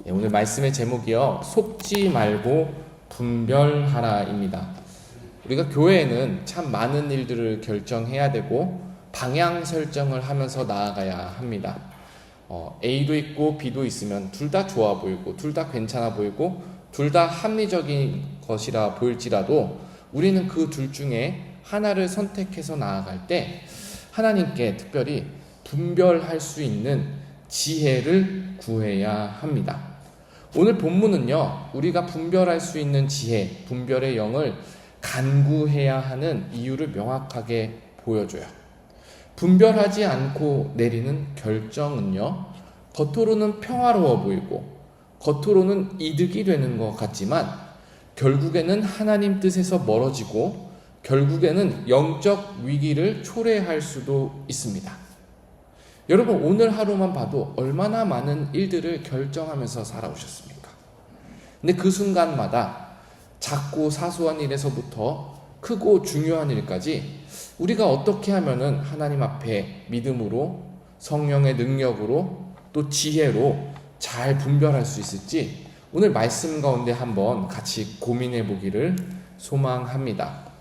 오늘 말씀의 제목이요, 속지 말고 분별하라입니다. 우리가 교회에는 참 많은 일들을 결정해야 되고 방향 설정을 하면서 나아가야 합니다. A도 있고 B도 있으면 둘 다 좋아 보이고 둘 다 괜찮아 보이고 둘 다 합리적인 것이라 보일지라도 우리는 그 둘 중에 하나를 선택해서 나아갈 때 하나님께 특별히 분별할 수 있는 지혜를 구해야 합니다. 오늘 본문은요, 우리가 분별할 수 있는 지혜, 분별의 영을 간구해야 하는 이유를 명확하게 보여줘요. 분별하지 않고 내리는 결정은요, 겉으로는 평화로워 보이고 겉으로는 이득이 되는 것 같지만 결국에는 하나님 뜻에서 멀어지고 결국에는 영적 위기를 초래할 수도 있습니다. 여러분, 오늘 하루만 봐도 얼마나 많은 일들을 결정하면서 살아오셨습니까? 근데 그 순간마다 작고 사소한 일에서부터 크고 중요한 일까지 우리가 어떻게 하면은 하나님 앞에 믿음으로, 성령의 능력으로, 또 지혜로 잘 분별할 수 있을지 오늘 말씀 가운데 한번 같이 고민해 보기를 소망합니다.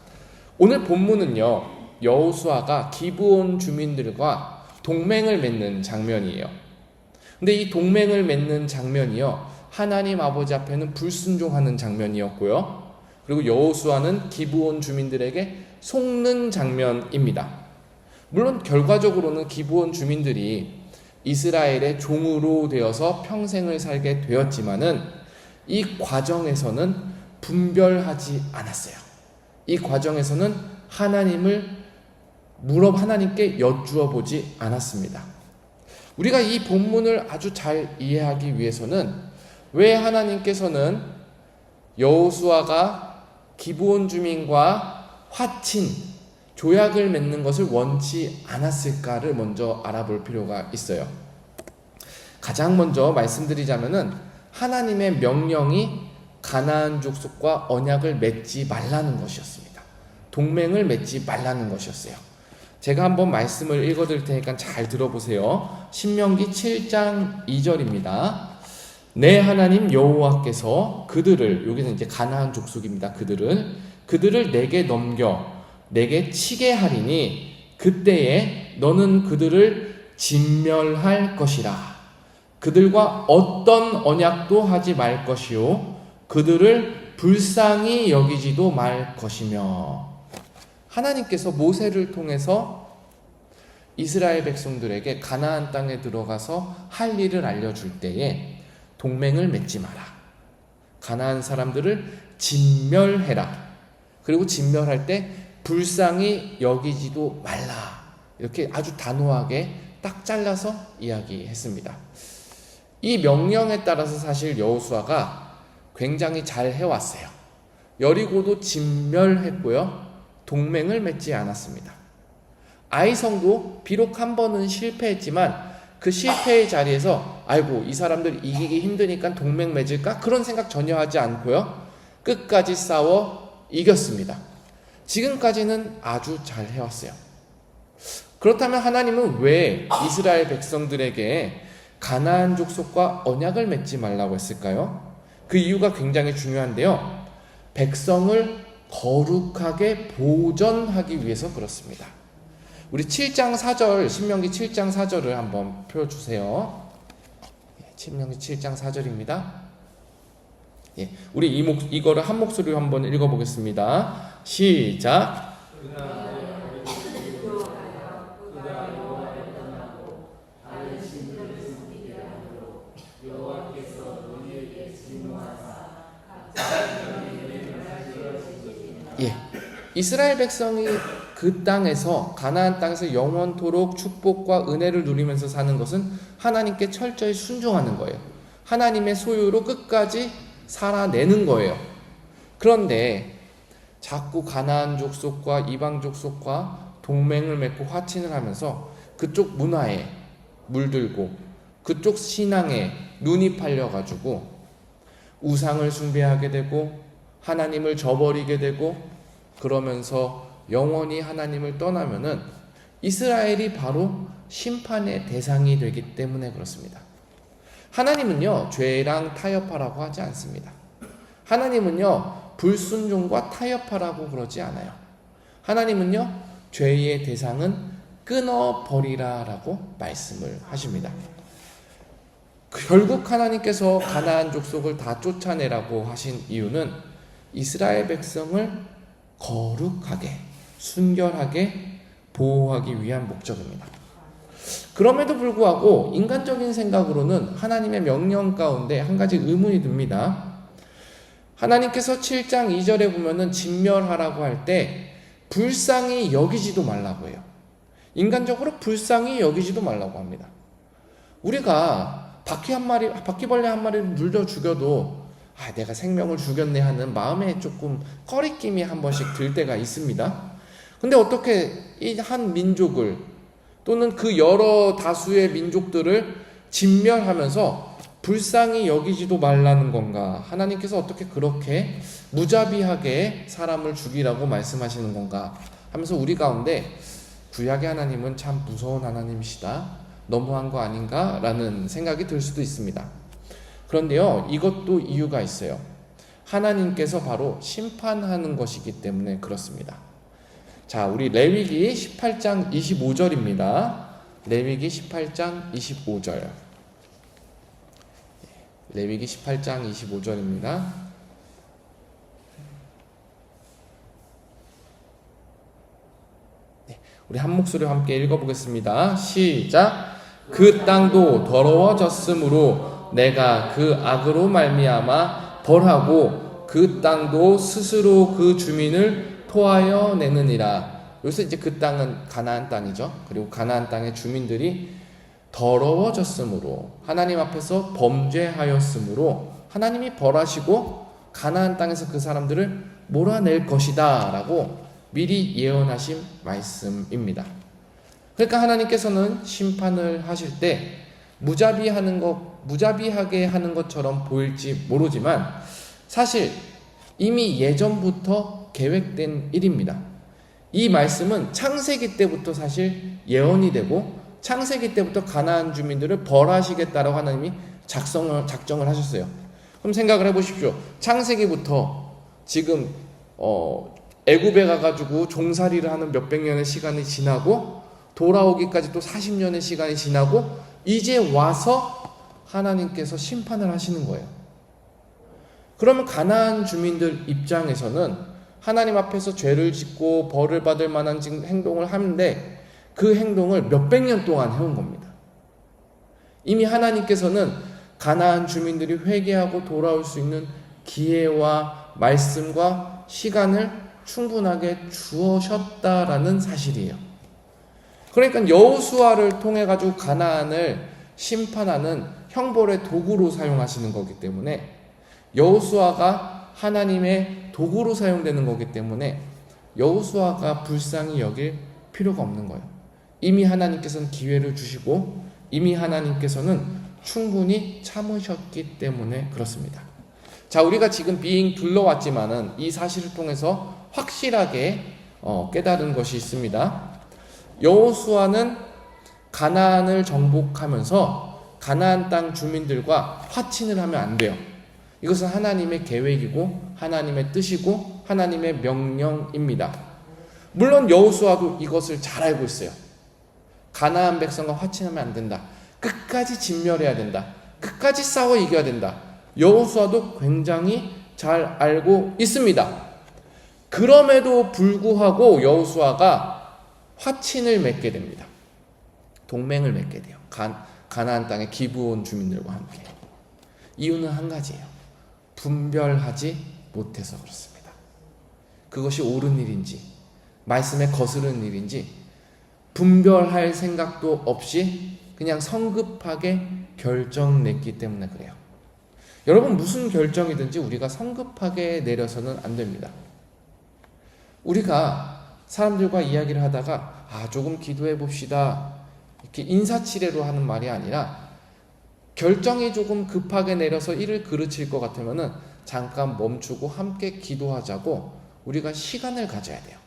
오늘 본문은요, 여호수아가 기브온 주민들과 동맹을 맺는 장면이에요. 근데 이 동맹을 맺는 장면이요, 하나님 아버지 앞에는 불순종하는 장면이었고요, 그리고 여호수아는 기브온 주민들에게 속는 장면입니다. 물론 결과적으로는 기브온 주민들이 이스라엘의 종으로 되어서 평생을 살게 되었지만은 이 과정에서는 분별하지 않았어요. 이 과정에서는 하나님께 여쭈어 보지 않았습니다. 우리가 이 본문을 아주 잘 이해하기 위해서는 왜 하나님께서는 여호수아가 기브온 주민과 화친, 조약을 맺는 것을 원치 않았을까를 먼저 알아볼 필요가 있어요. 가장 먼저 말씀드리자면은 하나님의 명령이 가나안 족속과 언약을 맺지 말라는 것이었습니다. 동맹을 맺지 말라는 것이었어요. 제가 한번 말씀을 읽어드릴 테니까 잘 들어보세요. 신명기 7장 2절입니다. 내 하나님 여호와께서 그들을, 여기는 이제 가나안 족속입니다. 그들을 내게 넘겨 내게 치게 하리니 그때에 너는 그들을 진멸할 것이라. 그들과 어떤 언약도 하지 말 것이요 그들을 불쌍히 여기지도 말 것이며. 하나님께서 모세를 통해서 이스라엘 백성들에게 가나안 땅에 들어가서 할 일을 알려줄 때에 동맹을 맺지 마라. 가나안 사람들을 진멸해라. 그리고 진멸할 때 불쌍히 여기지도 말라. 이렇게 아주 단호하게 딱 잘라서 이야기했습니다. 이 명령에 따라서 사실 여호수아가 굉장히 잘 해왔어요. 여리고도 진멸했고요, 동맹을 맺지 않았습니다. 아이성도 비록 한 번은 실패했지만 그 실패의 자리에서 아이고 이 사람들 이기기 힘드니까 동맹 맺을까? 그런 생각 전혀 하지 않고요, 끝까지 싸워 이겼습니다. 지금까지는 아주 잘 해왔어요. 그렇다면 하나님은 왜 이스라엘 백성들에게 가나안 족속과 언약을 맺지 말라고 했을까요? 그 이유가 굉장히 중요한데요, 백성을 거룩하게 보존하기 위해서 그렇습니다. 우리 7장 4절, 신명기 7장 4절을 한번 펴주세요. 신명기 7장 4절입니다. 우리 이거를 한 목소리로 한번 읽어보겠습니다. 시작. 이스라엘 백성이 그 땅에서, 가나안 땅에서 영원토록 축복과 은혜를 누리면서 사는 것은 하나님께 철저히 순종하는 거예요. 하나님의 소유로 끝까지 살아내는 거예요. 그런데 자꾸 가나안 족속과 이방 족속과 동맹을 맺고 화친을 하면서 그쪽 문화에 물들고 그쪽 신앙에 눈이 팔려가지고 우상을 숭배하게 되고 하나님을 저버리게 되고, 그러면서 영원히 하나님을 떠나면은 이스라엘이 바로 심판의 대상이 되기 때문에 그렇습니다. 하나님은요, 죄랑 타협하라고 하지 않습니다. 하나님은요, 불순종과 타협하라고 그러지 않아요. 하나님은요, 죄의 대상은 끊어버리라 라고 말씀을 하십니다. 결국 하나님께서 가나안 족속을 다 쫓아내라고 하신 이유는 이스라엘 백성을 거룩하게, 순결하게 보호하기 위한 목적입니다. 그럼에도 불구하고 인간적인 생각으로는 하나님의 명령 가운데 한 가지 의문이 듭니다. 하나님께서 7장 2절에 보면은 진멸하라고 할 때 불쌍히 여기지도 말라고 해요. 인간적으로 불쌍히 여기지도 말라고 합니다. 우리가 바퀴벌레 한 마리를 물려 죽여도 내가 생명을 죽였네 하는 마음에 조금 꺼리낌이 한 번씩 들 때가 있습니다. 근데 어떻게 이 한 민족을 또는 그 여러 다수의 민족들을 진멸하면서 불쌍히 여기지도 말라는 건가? 하나님께서 어떻게 그렇게 무자비하게 사람을 죽이라고 말씀하시는 건가? 하면서 우리 가운데 구약의 하나님은 참 무서운 하나님이시다, 너무한 거 아닌가? 라는 생각이 들 수도 있습니다. 그런데요, 이것도 이유가 있어요. 하나님께서 바로 심판하는 것이기 때문에 그렇습니다. 자, 우리 레위기 18장 25절입니다. 레위기 18장 25절. 레위기 18장 25절입니다. 우리 한 목소리로 함께 읽어보겠습니다. 시작. 그 땅도 더러워졌으므로 내가 그 악으로 말미암아 벌하고 그 땅도 스스로 그 주민을 토하여 내느니라. 여기서 이제 그 땅은 가나안 땅이죠. 그리고 가나안 땅의 주민들이 더러워졌으므로, 하나님 앞에서 범죄하였으므로 하나님이 벌하시고 가나안 땅에서 그 사람들을 몰아낼 것이다 라고 미리 예언하신 말씀입니다. 그러니까 하나님께서는 심판을 하실 때 무자비하게 하는 것처럼 보일지 모르지만 사실 이미 예전부터 계획된 일입니다. 이 말씀은 창세기 때부터 사실 예언이 되고 창세기 때부터 가나안 주민들을 벌하시겠다라고 하나님이 작정을 하셨어요. 그럼 생각을 해보십시오. 창세기부터 지금 애굽에 가가지고 종살이를 하는 몇백 년의 시간이 지나고 돌아오기까지 또 40년의 시간이 지나고 이제 와서 하나님께서 심판을 하시는 거예요. 그러면 가나안 주민들 입장에서는 하나님 앞에서 죄를 짓고 벌을 받을 만한 행동을 하는데 그 행동을 몇백 년 동안 해온 겁니다. 이미 하나님께서는 가나안 주민들이 회개하고 돌아올 수 있는 기회와 말씀과 시간을 충분하게 주어셨다라는 사실이에요. 그러니까 여호수아를 통해 가지고 가나안을 심판하는 형벌의 도구로 사용하시는 거기 때문에 여호수아가 하나님의 도구로 사용되는 거기 때문에 여호수아가 불쌍히 여길 필요가 없는 거예요. 이미 하나님께서는 기회를 주시고 이미 하나님께서는 충분히 참으셨기 때문에 그렇습니다. 자, 우리가 지금 빙 둘러왔지만은 이 사실을 통해서 확실하게 깨달은 것이 있습니다. 여호수아는 가나안을 정복하면서 가나안 땅 주민들과 화친을 하면 안 돼요. 이것은 하나님의 계획이고 하나님의 뜻이고 하나님의 명령입니다. 물론 여호수아도 이것을 잘 알고 있어요. 가나안 백성과 화친하면 안 된다. 끝까지 진멸해야 된다. 끝까지 싸워 이겨야 된다. 여호수아도 굉장히 잘 알고 있습니다. 그럼에도 불구하고 여호수아가 화친을 맺게 됩니다. 동맹을 맺게 돼요. 가나안 땅의 기브온 주민들과 함께. 이유는 한 가지예요. 분별하지 못해서 그렇습니다. 그것이 옳은 일인지 말씀에 거스르는 일인지 분별할 생각도 없이 그냥 성급하게 결정 냈기 때문에 그래요. 여러분, 무슨 결정이든지 우리가 성급하게 내려서는 안 됩니다. 우리가 사람들과 이야기를 하다가 조금 기도해 봅시다 이렇게 인사치레로 하는 말이 아니라 결정이 조금 급하게 내려서 일을 그르칠 것 같으면은 잠깐 멈추고 함께 기도하자고 우리가 시간을 가져야 돼요.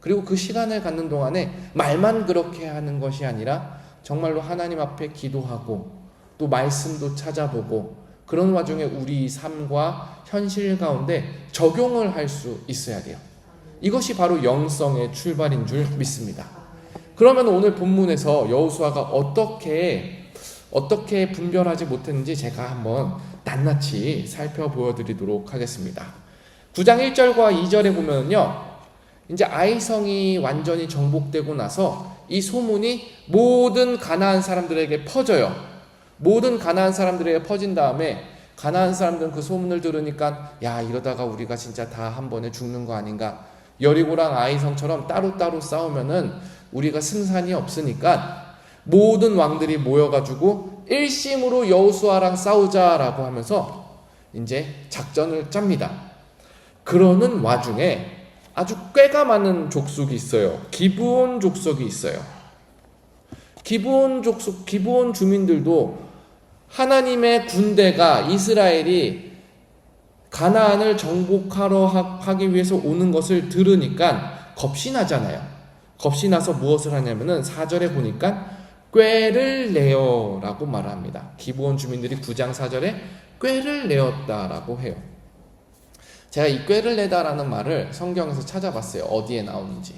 그리고 그 시간을 갖는 동안에 말만 그렇게 하는 것이 아니라 정말로 하나님 앞에 기도하고 또 말씀도 찾아보고 그런 와중에 우리 삶과 현실 가운데 적용을 할 수 있어야 돼요. 이것이 바로 영성의 출발인 줄 믿습니다. 그러면 오늘 본문에서 여호수아가 어떻게 분별하지 못했는지 제가 한번 낱낱이 살펴보여드리도록 하겠습니다. 9장 1절과 2절에 보면요, 이제 아이성이 완전히 정복되고 나서 이 소문이 모든 가나안 사람들에게 퍼져요. 모든 가나안 사람들에게 퍼진 다음에 가나안 사람들은 그 소문을 들으니까 야, 이러다가 우리가 진짜 다 한 번에 죽는 거 아닌가, 여리고랑 아이성처럼 따로따로 싸우면은 우리가 승산이 없으니까 모든 왕들이 모여가지고 일심으로 여호수아랑 싸우자라고 하면서 이제 작전을 짭니다. 그러는 와중에 아주 꾀가 많은 족속이 있어요. 기브온 족속이 있어요. 기브온 주민들도 하나님의 군대가, 이스라엘이 가나안을 정복하러 하기 위해서 오는 것을 들으니까 겁이 나잖아요. 겁이 나서 무엇을 하냐면은 4절에 보니까 꾀를 내어라고 말합니다. 기브온 주민들이 9장 4절에 꾀를 내었다라고 해요. 제가 이 꾀를 내다라는 말을 성경에서 찾아봤어요. 어디에 나오는지.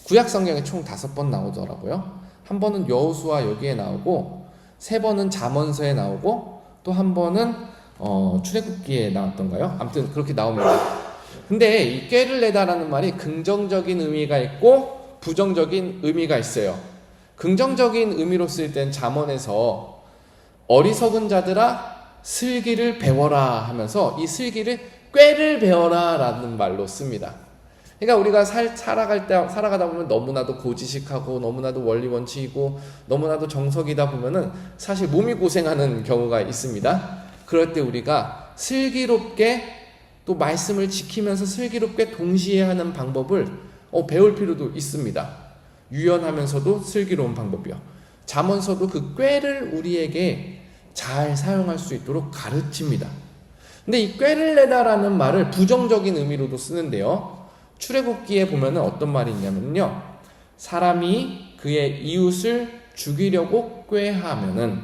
구약 성경에 총 5번 나오더라고요. 한 번은 여호수아 여기에 나오고, 3번은 잠언서에 나오고, 또 한 번은 출애굽기에 나왔던가요? 아무튼 그렇게 나옵니다. 근데 이 꾀를 내다라는 말이 긍정적인 의미가 있고 부정적인 의미가 있어요. 긍정적인 의미로 쓸 땐 잠언에서 어리석은 자들아 슬기를 배워라 하면서 이 슬기를 꾀를 배워라 라는 말로 씁니다. 그러니까 우리가 살아가다 보면 너무나도 고지식하고 너무나도 원리 원칙이고 너무나도 정석이다 보면은 사실 몸이 고생하는 경우가 있습니다. 그럴 때 우리가 슬기롭게 또 말씀을 지키면서 슬기롭게 동시에 하는 방법을 배울 필요도 있습니다. 유연하면서도 슬기로운 방법이요. 잠언서도 그 꾀를 우리에게 잘 사용할 수 있도록 가르칩니다. 근데 이 꾀를 내다라는 말을 부정적인 의미로도 쓰는데요. 출애굽기에 보면은 어떤 말이 있냐면요, 사람이 그의 이웃을 죽이려고 꾀하면은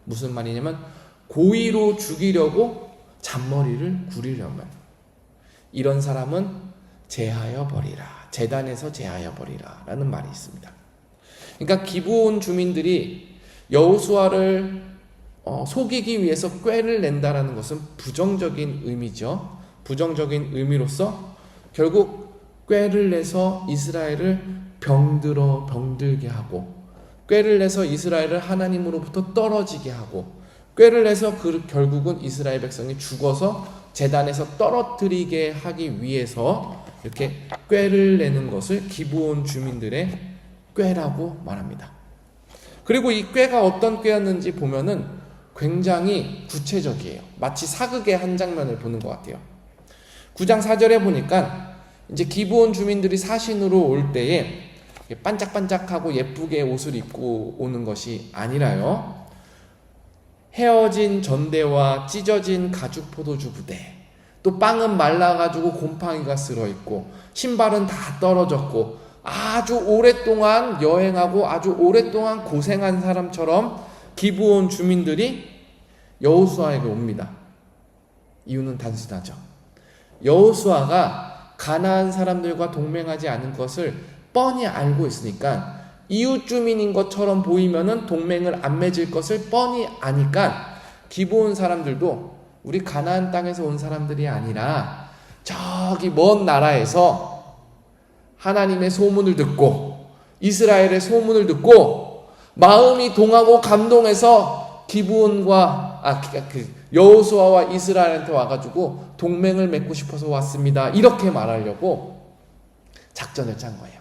무슨 말이냐면 고의로 죽이려고 잔머리를 굴이려면 이런 사람은 제하여 버리라, 제단에서 제하여 버리라 라는 말이 있습니다. 그러니까 기브온 주민들이 여호수아를 속이기 위해서 꾀를 낸다라는 것은 부정적인 의미죠. 부정적인 의미로서 결국 꾀를 내서 이스라엘을 병들게 하고, 꾀를 내서 이스라엘을 하나님으로부터 떨어지게 하고, 꾀를 내서 결국은 이스라엘 백성이 죽어서 제단에서 떨어뜨리게 하기 위해서 이렇게 꾀를 내는 것을 기브온 주민들의 꾀라고 말합니다. 그리고 이 꾀가 어떤 꾀였는지 보면은 굉장히 구체적이에요. 마치 사극의 한 장면을 보는 것 같아요. 9장 4절에 보니까 이제 기브온 주민들이 사신으로 올 때에 반짝반짝하고 예쁘게 옷을 입고 오는 것이 아니라요, 헤어진 전대와 찢어진 가죽 포도주 부대, 또 빵은 말라가지고 곰팡이가 쓸어있고 신발은 다 떨어졌고 아주 오랫동안 여행하고 아주 오랫동안 고생한 사람처럼 기브온 주민들이 여호수아에게 옵니다. 이유는 단순하죠. 여호수아가 가나안 사람들과 동맹하지 않은 것을 뻔히 알고 있으니까, 이웃 주민인 것처럼 보이면은 동맹을 안 맺을 것을 뻔히 아니까 기브온 사람들도 우리 가나안 땅에서 온 사람들이 아니라 저기 먼 나라에서 하나님의 소문을 듣고 이스라엘의 소문을 듣고 마음이 동하고 감동해서 기브온과 여호수아와 이스라엘한테 와가지고 동맹을 맺고 싶어서 왔습니다, 이렇게 말하려고 작전을 짠 거예요.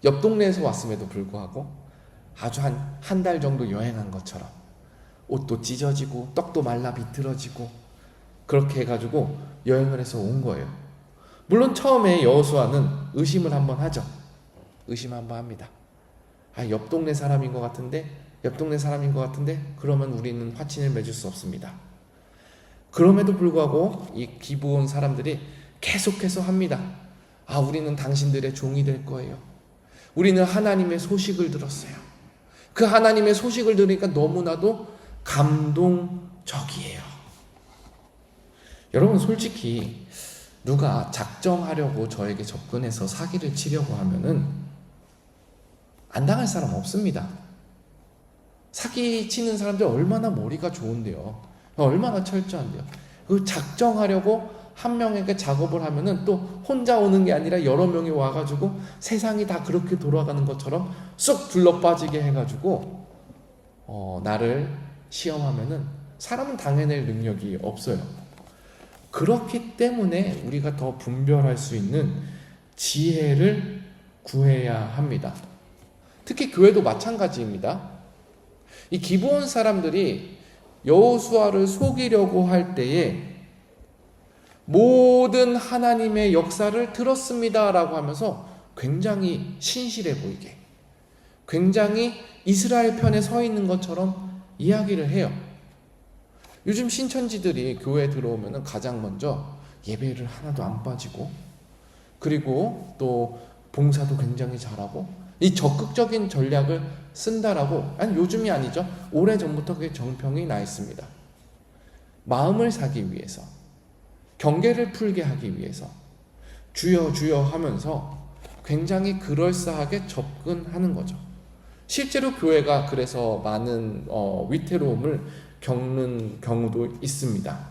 옆 동네에서 왔음에도 불구하고 아주 한 달 정도 여행한 것처럼 옷도 찢어지고 떡도 말라 비틀어지고 그렇게 해가지고 여행을 해서 온 거예요. 물론 처음에 여호수아는 의심을 한번 하죠. 의심 한번 합니다. 옆 동네 사람인 것 같은데 그러면 우리는 화친을 맺을 수 없습니다. 그럼에도 불구하고 이 기브온 사람들이 계속해서 합니다. 우리는 당신들의 종이 될 거예요. 우리는 하나님의 소식을 들었어요. 그 하나님의 소식을 들으니까 너무나도 감동적이에요. 여러분, 솔직히 누가 작정하려고 저에게 접근해서 사기를 치려고 하면은 안 당할 사람 없습니다. 사기 치는 사람들 얼마나 머리가 좋은데요. 얼마나 철저한데요. 그 작정하려고 한 명에게 작업을 하면은 또 혼자 오는 게 아니라 여러 명이 와가지고 세상이 다 그렇게 돌아가는 것처럼 쏙 둘러 빠지게 해가지고 나를 시험하면은 사람은 당해낼 능력이 없어요. 그렇기 때문에 우리가 더 분별할 수 있는 지혜를 구해야 합니다. 특히 교회도 마찬가지입니다. 이 기브온 사람들이 여호수아를 속이려고 할 때에 모든 하나님의 역사를 들었습니다 라고 하면서 굉장히 신실해 보이게, 굉장히 이스라엘 편에 서 있는 것처럼 이야기를 해요. 요즘 신천지들이 교회에 들어오면 가장 먼저 예배를 하나도 안 빠지고, 그리고 또 봉사도 굉장히 잘하고, 이 적극적인 전략을 쓴다라고, 아니 요즘이 아니죠, 오래전부터 그게 정평이 나 있습니다. 마음을 사기 위해서, 경계를 풀게 하기 위해서 주여 주여 하면서 굉장히 그럴싸하게 접근하는 거죠. 실제로 교회가 그래서 많은 위태로움을 겪는 경우도 있습니다.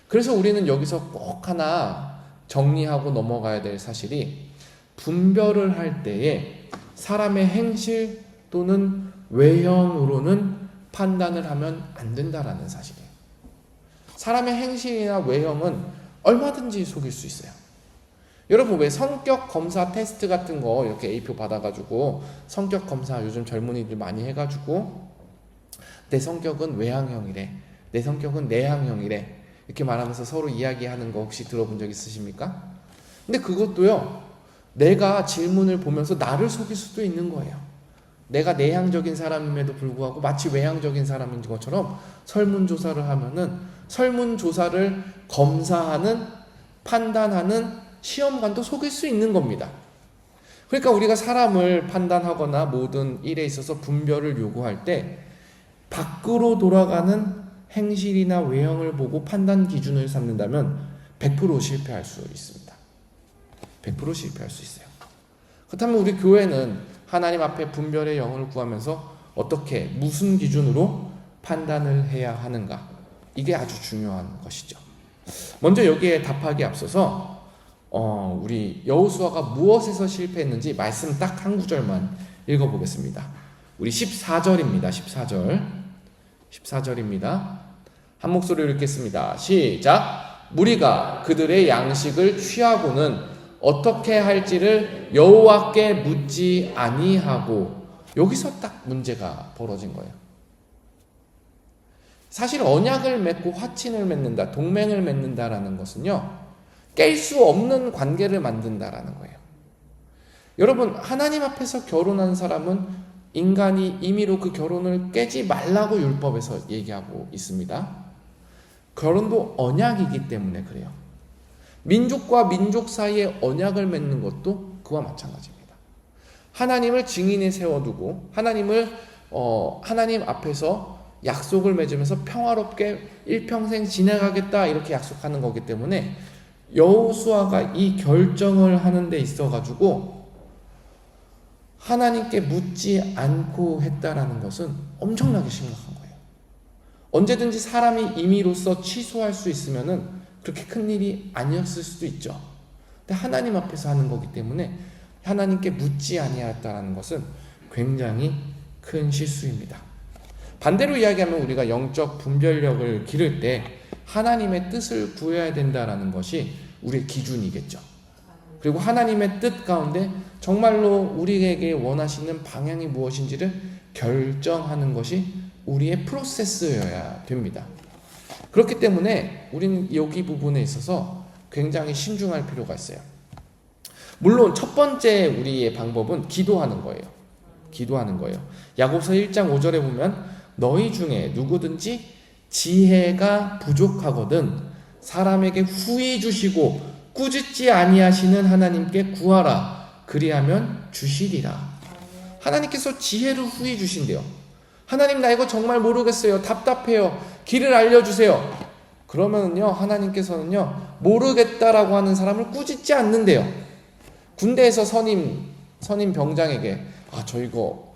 그래서 우리는 여기서 꼭 하나 정리하고 넘어가야 될 사실이, 분별을 할 때에 사람의 행실 또는 외형으로는 판단을 하면 안 된다라는 사실이에요. 사람의 행실이나 외형은 얼마든지 속일 수 있어요. 여러분, 왜 성격 검사 테스트 같은 거 이렇게 A표 받아가지고 성격 검사 요즘 젊은이들 많이 해가지고 내 성격은 외향형이래, 내 성격은 내향형이래 이렇게 말하면서 서로 이야기하는 거 혹시 들어본 적 있으십니까? 근데 그것도요, 내가 질문을 보면서 나를 속일 수도 있는 거예요. 내가 내향적인 사람임에도 불구하고 마치 외향적인 사람인 것처럼 설문조사를 하면은 설문조사를 검사하는, 판단하는 시험관도 속일 수 있는 겁니다. 그러니까 우리가 사람을 판단하거나 모든 일에 있어서 분별을 요구할 때 밖으로 돌아가는 행실이나 외형을 보고 판단 기준을 삼는다면 100% 실패할 수 있습니다. 100% 실패할 수 있어요. 그렇다면 우리 교회는 하나님 앞에 분별의 영을 구하면서 어떻게, 무슨 기준으로 판단을 해야 하는가, 이게 아주 중요한 것이죠. 먼저 여기에 답하기 앞서서 우리 여호수아가 무엇에서 실패했는지 말씀 딱 한 구절만 읽어보겠습니다. 우리 14절입니다. 14절입니다. 한 목소리로 읽겠습니다. 시작. 무리가 그들의 양식을 취하고는 어떻게 할지를 여호와께 묻지 아니하고, 여기서 딱 문제가 벌어진 거예요. 사실 언약을 맺고 화친을 맺는다, 동맹을 맺는다라는 것은요, 깰 수 없는 관계를 만든다라는 거예요. 여러분, 하나님 앞에서 결혼한 사람은 인간이 임의로 그 결혼을 깨지 말라고 율법에서 얘기하고 있습니다. 결혼도 언약이기 때문에 그래요. 민족과 민족 사이에 언약을 맺는 것도 그와 마찬가지입니다. 하나님을 증인에 세워두고 하나님 앞에서 약속을 맺으면서 평화롭게 일평생 지내가겠다 이렇게 약속하는 거기 때문에 여호수아가 이 결정을 하는 데 있어가지고 하나님께 묻지 않고 했다라는 것은 엄청나게 심각한 거예요. 언제든지 사람이 임의로써 취소할 수 있으면은 그렇게 큰 일이 아니었을 수도 있죠. 근데 하나님 앞에서 하는 거기 때문에 하나님께 묻지 아니하였다라는 것은 굉장히 큰 실수입니다. 반대로 이야기하면 우리가 영적 분별력을 기를 때 하나님의 뜻을 구해야 된다라는 것이 우리의 기준이겠죠. 그리고 하나님의 뜻 가운데 정말로 우리에게 원하시는 방향이 무엇인지를 결정하는 것이 우리의 프로세스여야 됩니다. 그렇기 때문에 우리는 여기 부분에 있어서 굉장히 신중할 필요가 있어요. 물론 첫 번째 우리의 방법은 기도하는 거예요. 기도하는 거예요. 야고보서 1장 5절에 보면 너희 중에 누구든지 지혜가 부족하거든 사람에게 후히 주시고 꾸짖지 아니하시는 하나님께 구하라. 그리하면 주시리라. 하나님께서 지혜를 후히 주신대요. 하나님 나 이거 정말 모르겠어요. 답답해요. 길을 알려주세요. 그러면요 하나님께서는요 모르겠다라고 하는 사람을 꾸짖지 않는데요. 군대에서 선임 병장에게 저 이거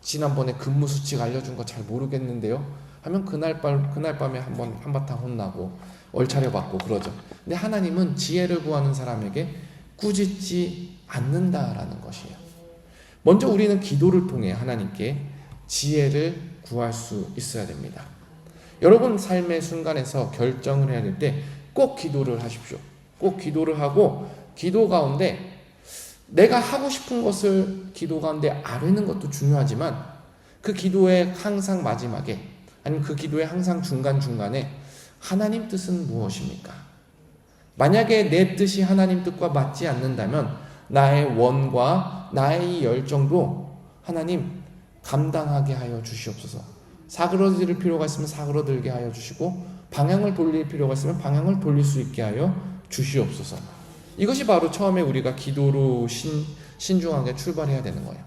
지난번에 근무 수칙 알려준 거 잘 모르겠는데요 하면 그날 밤에 한바탕 혼나고 얼차려 받고 그러죠. 근데 하나님은 지혜를 구하는 사람에게 꾸짖지 않는다라는 것이에요. 먼저 우리는 기도를 통해 하나님께 지혜를 구할 수 있어야 됩니다. 여러분 삶의 순간에서 결정을 해야 될 때 꼭 기도를 하십시오. 꼭 기도를 하고 기도 가운데 내가 하고 싶은 것을 기도 가운데 아뢰는 것도 중요하지만 그 기도의 항상 마지막에 아니면 그 기도의 항상 중간중간에 하나님 뜻은 무엇입니까? 만약에 내 뜻이 하나님 뜻과 맞지 않는다면 나의 원과 나의 이 열정도 하나님 감당하게 하여 주시옵소서. 사그러들 필요가 있으면 사그러들게 하여 주시고 방향을 돌릴 필요가 있으면 방향을 돌릴 수 있게 하여 주시옵소서. 이것이 바로 처음에 우리가 기도로 신중하게 출발해야 되는 거예요.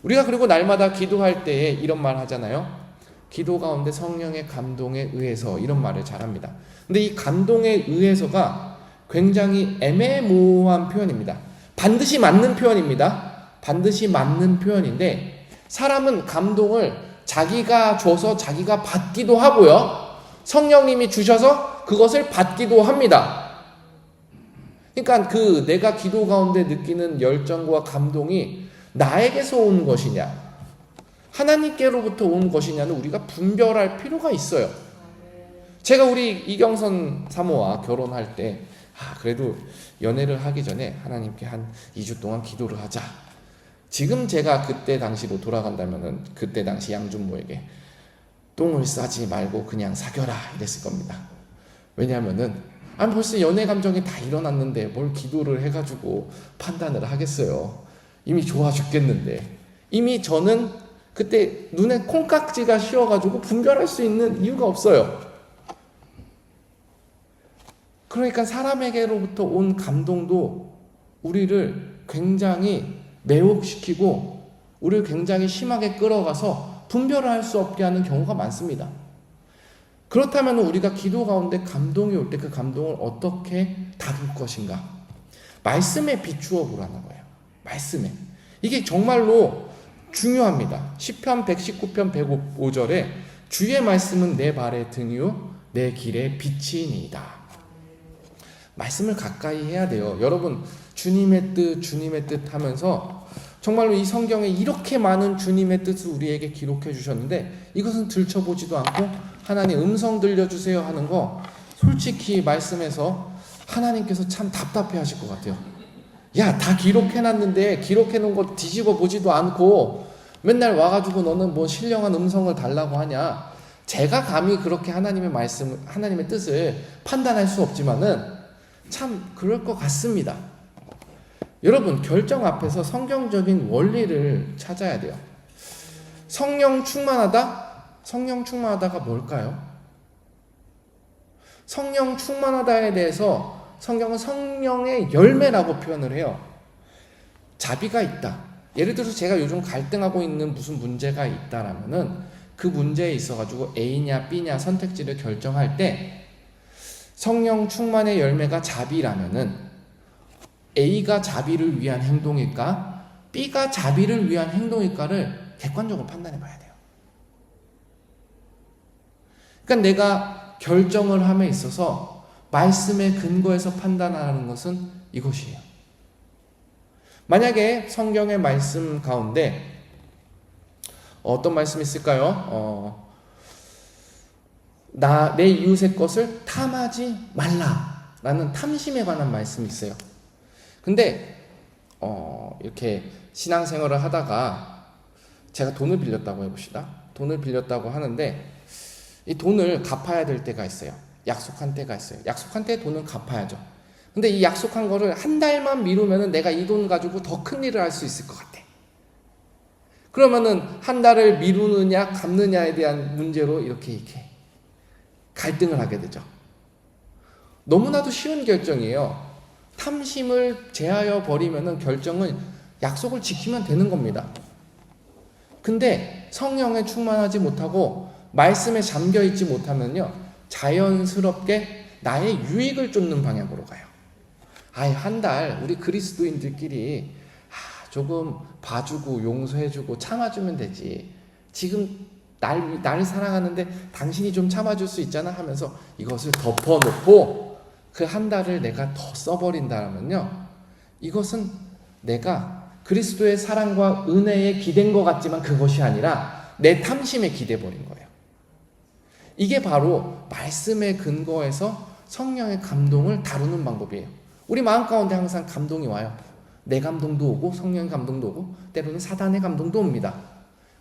우리가 그리고 날마다 기도할 때에 이런 말 하잖아요. 기도 가운데 성령의 감동에 의해서 이런 말을 잘합니다. 근데 이 감동에 의해서가 굉장히 애매모호한 표현입니다. 반드시 맞는 표현입니다. 반드시 맞는 표현인데 사람은 감동을 자기가 줘서 자기가 받기도 하고요. 성령님이 주셔서 그것을 받기도 합니다. 그러니까 내가 기도 가운데 느끼는 열정과 감동이 나에게서 온 것이냐 하나님께로부터 온 것이냐는 우리가 분별할 필요가 있어요. 제가 우리 이경선 사모와 결혼할 때 그래도 연애를 하기 전에 하나님께 한 2주 동안 기도를 하자. 지금 제가 그때 당시로 돌아간다면은 그때 당시 양준모에게 똥을 싸지 말고 그냥 사겨라 이랬을 겁니다. 왜냐하면은 벌써 연애 감정이 다 일어났는데 뭘 기도를 해가지고 판단을 하겠어요. 이미 좋아 죽겠는데. 이미 저는 그때 눈에 콩깍지가 씌워가지고 분별할 수 있는 이유가 없어요. 그러니까 사람에게로부터 온 감동도 우리를 굉장히 매혹시키고 우리를 굉장히 심하게 끌어가서 분별을 할 수 없게 하는 경우가 많습니다. 그렇다면 우리가 기도 가운데 감동이 올 때 그 감동을 어떻게 다룰 것인가? 말씀에 비추어 보라는 거예요. 말씀에. 이게 정말로 중요합니다. 시편 119편 105절에 주의 말씀은 내 발의 등이요 내 길의 빛이니이다. 말씀을 가까이 해야 돼요. 여러분 주님의 뜻 하면서 정말로 이 성경에 이렇게 많은 주님의 뜻을 우리에게 기록해 주셨는데 이것은 들춰보지도 않고 하나님 음성 들려주세요 하는 거 솔직히 말씀에서 하나님께서 참 답답해 하실 것 같아요. 야, 다 기록해놨는데 기록해놓은 거 뒤집어 보지도 않고 맨날 와가지고 너는 뭐 신령한 음성을 달라고 하냐. 제가 감히 그렇게 하나님의 말씀, 하나님의 뜻을 판단할 수 없지만은 참 그럴 것 같습니다. 여러분 결정 앞에서 성경적인 원리를 찾아야 돼요. 성령 충만하다가 뭘까요? 성령 충만하다에 대해서 성경은 성령의 열매라고 표현을 해요. 자비가 있다. 예를 들어서 제가 요즘 갈등하고 있는 무슨 문제가 있다라면은 그 문제에 있어가지고 A냐 B냐 선택지를 결정할 때 성령 충만의 열매가 자비라면은 A가 자비를 위한 행동일까 B가 자비를 위한 행동일까를 객관적으로 판단해 봐야 돼요. 그러니까 내가 결정을 함에 있어서 말씀의 근거에서 판단하는 것은 이것이에요. 만약에 성경의 말씀 가운데 어떤 말씀이 있을까요? 내 이웃의 것을 탐하지 말라라는 탐심에 관한 말씀이 있어요. 근데 이렇게 신앙생활을 하다가 제가 돈을 빌렸다고 해봅시다. 돈을 빌렸다고 하는데 이 돈을 갚아야 될 때가 있어요. 약속한 때가 있어요. 약속한 때 돈은 갚아야죠. 근데 이 약속한 거를 한 달만 미루면은 내가 이 돈 가지고 더 큰 일을 할 수 있을 것 같아. 그러면은 한 달을 미루느냐 갚느냐에 대한 문제로 이렇게 갈등을 하게 되죠. 너무나도 쉬운 결정이에요. 탐심을 제하여 버리면은 결정은 약속을 지키면 되는 겁니다. 근데 성령에 충만하지 못하고 말씀에 잠겨 있지 못하면요, 자연스럽게 나의 유익을 쫓는 방향으로 가요. 한 달 우리 그리스도인들끼리 조금 봐주고 용서해주고 참아주면 되지. 지금 날 사랑하는데 당신이 좀 참아줄 수 있잖아 하면서 이것을 덮어놓고 그 한 달을 내가 더 써버린다면요, 이것은 내가 그리스도의 사랑과 은혜에 기댄 것 같지만 그것이 아니라 내 탐심에 기대버린 거예요. 이게 바로 말씀의 근거에서 성령의 감동을 다루는 방법이에요. 우리 마음 가운데 항상 감동이 와요. 내 감동도 오고 성령의 감동도 오고 때로는 사단의 감동도 옵니다.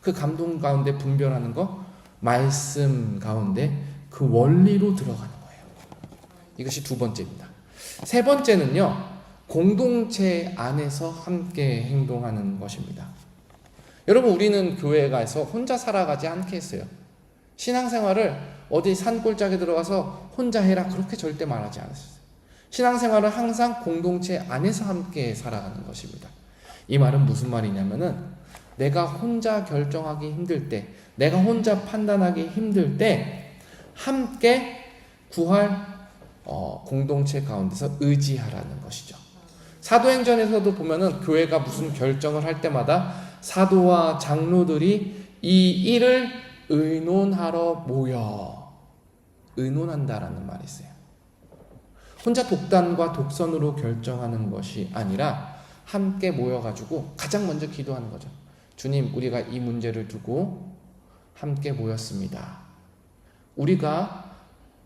그 감동 가운데 분별하는 거, 말씀 가운데 그 원리로 들어가는 거예요. 이것이 두 번째입니다. 세 번째는요, 공동체 안에서 함께 행동하는 것입니다. 여러분, 우리는 교회에 가서 혼자 살아가지 않겠어요. 신앙생활을 어디 산골짜기에 들어가서 혼자 해라 그렇게 절대 말하지 않았어요. 신앙생활은 항상 공동체 안에서 함께 살아가는 것입니다. 이 말은 무슨 말이냐면은, 내가 혼자 결정하기 힘들 때, 내가 혼자 판단하기 힘들 때 함께 구할 공동체 가운데서 의지하라는 것이죠. 사도행전에서도 보면은 교회가 무슨 결정을 할 때마다 사도와 장로들이 이 일을 의논하러 모여, 의논한다라는 말이 있어요. 혼자 독단과 독선으로 결정하는 것이 아니라 함께 모여가지고 가장 먼저 기도하는 거죠. 주님, 우리가 이 문제를 두고 함께 모였습니다. 우리가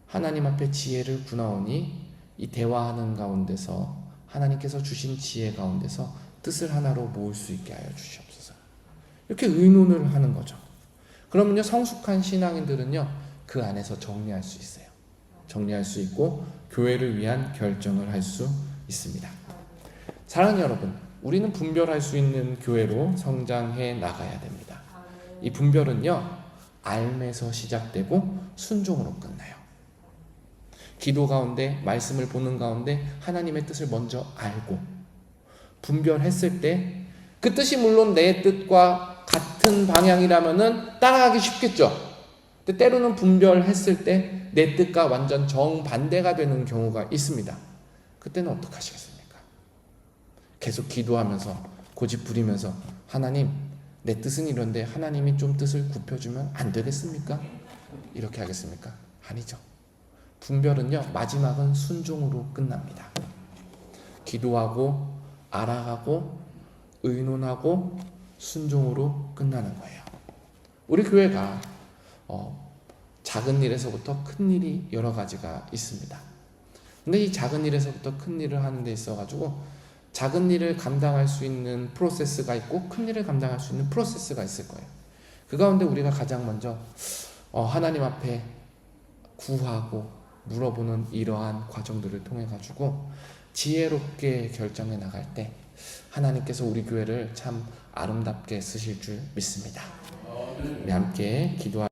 하나님 앞에 지혜를 구하오니 이 대화하는 가운데서 하나님께서 주신 지혜 가운데서 뜻을 하나로 모을 수 있게 하여 주시옵소서. 이렇게 의논을 하는 거죠. 그러면요, 성숙한 신앙인들은요, 그 안에서 정리할 수 있어요. 정리할 수 있고 교회를 위한 결정을 할 수 있습니다. 사랑하는 여러분, 우리는 분별할 수 있는 교회로 성장해 나가야 됩니다. 이 분별은요, 알면서 시작되고 순종으로 끝나요. 기도 가운데, 말씀을 보는 가운데 하나님의 뜻을 먼저 알고 분별했을 때 그 뜻이 물론 내 뜻과 같은 방향이라면은 따라가기 쉽겠죠. 근데 때로는 분별했을 때 내 뜻과 완전 정반대가 되는 경우가 있습니다. 그때는 어떻게 하시겠습니까? 계속 기도하면서 고집 부리면서 하나님, 내 뜻은 이런데 하나님이 좀 뜻을 굽혀주면 안 되겠습니까? 이렇게 하겠습니까? 아니죠. 분별은요, 마지막은 순종으로 끝납니다. 기도하고 알아가고 의논하고 순종으로 끝나는 거예요. 우리 교회가 작은 일에서부터 큰 일이 여러 가지가 있습니다. 근데 이 작은 일에서부터 큰 일을 하는 데 있어가지고 작은 일을 감당할 수 있는 프로세스가 있고 큰 일을 감당할 수 있는 프로세스가 있을 거예요. 그 가운데 우리가 가장 먼저 하나님 앞에 구하고 물어보는 이러한 과정들을 통해 가지고 지혜롭게 결정해 나갈 때 하나님께서 우리 교회를 참 아름답게 쓰실 줄 믿습니다. 우리 함께 기도할